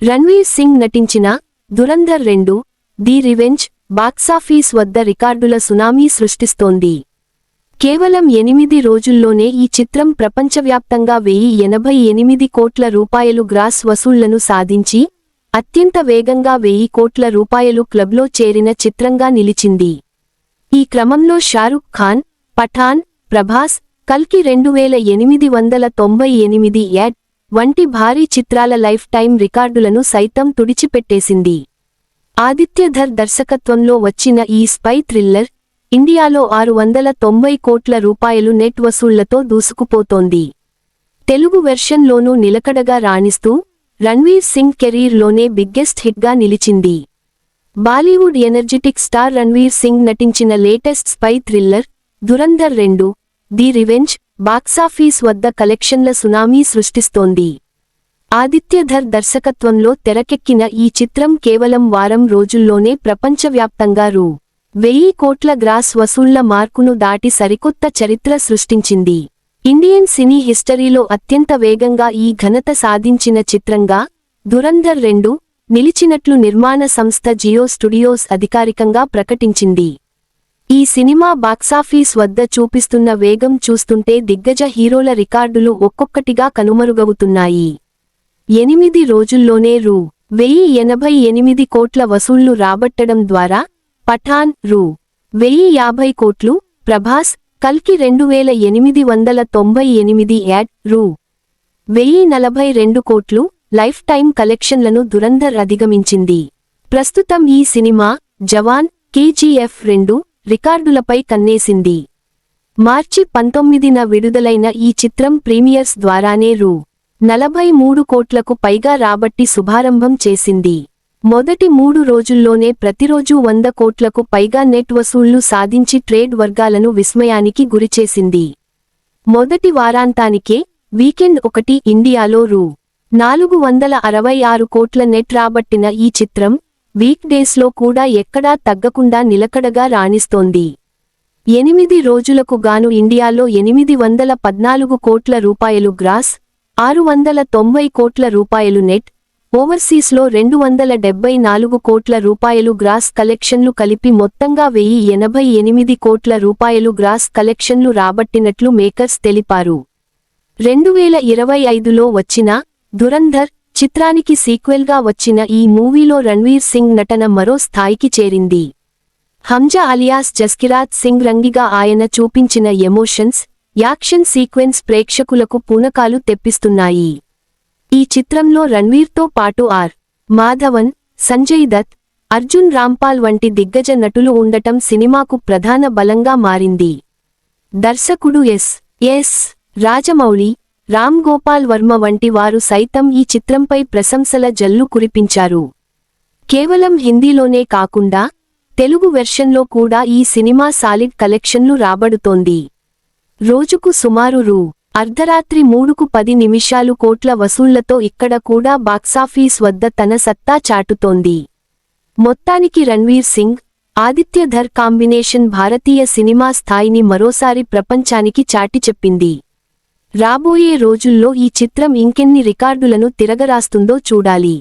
రణ్వీర్ సింగ్ నటించిన Dhurandhar 2 the revenge box office వద్ద రికార్డుల సునామీ సృష్టిస్తోంది. కేవలం 8 రోజుల్లోనే ఈ చిత్రం ప్రపంచవ్యాప్తంగా 1088 కోట్ల రూపాయలు గ్రాస్ వసూళ్లను సాధించి అత్యంత వేగంగా 1000 కోట్ల రూపాయలు క్లబ్లో చేరిన చిత్రంగా నిలిచింది. ఈ క్రమంలో షారుఖ్ ఖాన్, పఠాన్, ప్రభాస్, కల్కి 2898 యాడ్ వంటి భారీ చిత్రాల లైఫ్ టైం రికార్డులను సైతం తుడిచిపెట్టేసింది. ఆదిత్య ధర్ దర్శకత్వంలో వచ్చిన ఈ స్పై థ్రిల్లర్ ఇండియాలో 690 కోట్ల రూపాయలు నెట్ వసూళ్లతో దూసుకుపోతోంది. తెలుగు వెర్షన్లోనూ నిలకడగా రాణిస్తూ రణ్వీర్ సింగ్ కెరీర్లోనే బిగ్గెస్ట్ హిట్గా నిలిచింది. బాలీవుడ్ ఎనర్జిటిక్ స్టార్ రణ్వీర్ సింగ్ నటించిన latest spy thriller Dhurandhar 2 the revenge box office వద్ద కలెక్షన్ల సునామీ సృష్టిస్తోంది. ఆదిత్య ధర్ దర్శకత్వంలో తెరకెక్కిన ఈ చిత్రం కేవలం వారం రోజుల్లోనే ప్రపంచవ్యాప్తంగా రూ. 1000 కోట్ల గ్రాస్ వసూళ్ల మార్కును దాటి సరికొత్త చరిత్ర సృష్టించింది. ఇండియన్ సినీ హిస్టరీలో అత్యంత వేగంగా ఈ ఘనత సాధించిన చిత్రంగా దురంధర్ 2 నిలిచినట్లు నిర్మాణ సంస్థ జియో స్టూడియోస్ అధికారికంగా ప్రకటించింది. ఈ సినిమా బాక్సాఫీస్ వద్ద చూపిస్తున్న వేగం చూస్తుంటే దిగ్గజ హీరోల రికార్డులు ఒక్కొక్కటిగా కనుమరుగవుతున్నాయి. 8 రోజుల్లోనే రూ. 1088 కోట్ల వసూళ్లు రాబట్టడం ద్వారా పఠాన్ రూ. 1050 కోట్లు, ప్రభాస్, కల్కి 2898 యాడ్ రూ. 1042 కోట్లు లైఫ్ టైం కలెక్షన్లను దురంధర్ అధిగమించింది. ప్రస్తుతం ఈ సినిమా జవాన్, KGF 2 రికార్డులపై కన్నేసింది. మార్చి 19న విడుదలైన ఈ చిత్రం ప్రీమియర్స్ ద్వారానే రూ. 43 కోట్లకు పైగా రాబట్టి శుభారంభం చేసింది. మొదటి 3 రోజుల్లోనే ప్రతిరోజూ 100 కోట్లకు పైగా నెట్ వసూళ్లు సాధించి ట్రేడ్ వర్గాలను విస్మయానికి గురిచేసింది. మొదటి వారాంతానికే వీకెండ్ 1 ఇండియాలో రూ. 466 కోట్ల నెట్ రాబట్టిన ఈ చిత్రం వీక్ డేస్లో కూడా ఎక్కడా తగ్గకుండా నిలకడగా రాణిస్తోంది. 8 రోజులకు గాను ఇండియాలో 814 కోట్ల రూపాయలు గ్రాస్, 690 కోట్ల రూపాయలు నెట్, ఓవర్సీస్లో 274 కోట్ల రూపాయలు గ్రాస్ కలెక్షన్లు కలిపి మొత్తంగా 1088 కోట్ల రూపాయలు గ్రాస్ కలెక్షన్లు రాబట్టినట్లు మేకర్స్ తెలిపారు. 2025లో వచ్చిన దురంధర్ చిత్రానికి సీక్వెల్గా వచ్చిన ఈ మూవీలో రణ్వీర్ సింగ్ నటన మరో స్థాయికి చేరింది. హంజా అలియాస్ జస్కిరాత్ సింగ్ రంగిగా ఆయన చూపించిన ఎమోషన్స్, యాక్షన్ సీక్వెన్స్ ప్రేక్షకులకు పూనకాలు తెప్పిస్తున్నాయి. ఈ చిత్రంలో రణ్వీర్తో పాటు ఆర్. మాధవన్, సంజయ్ దత్, అర్జున్ రాంపాల్ వంటి దిగ్గజ నటులు ఉండటం సినిమాకు ప్రధాన బలంగా మారింది. దర్శకుడు ఎస్. రాజమౌళి, రామ్ గోపాల్ వర్మ వంటి వారు సైతం ఈ చిత్రంపై ప్రశంసల జల్లు కురిపించారు. కేవలం హిందీలోనే కాకుండా తెలుగు వెర్షన్లో కూడా ఈ సినిమా సాలిడ్ కలెక్షన్లు రాబడుతోంది. రోజుకు సుమారు రూ. అర్ధరాత్రి 3:10 కోట్ల వసూళ్లతో ఇక్కడ కూడా బాక్సాఫీస్ వద్ద తన సత్తా చాటుతోంది. మొత్తానికి రణ్వీర్ సింగ్, ఆదిత్య ధర్ కాంబినేషన్ భారతీయ సినిమా స్థాయిని మరోసారి ప్రపంచానికి చాటి చెప్పింది. రాబోయే రోజుల్లో ఈ చిత్రం ఇంకెన్ని రికార్డులను తిరగరాస్తుందో చూడాలి.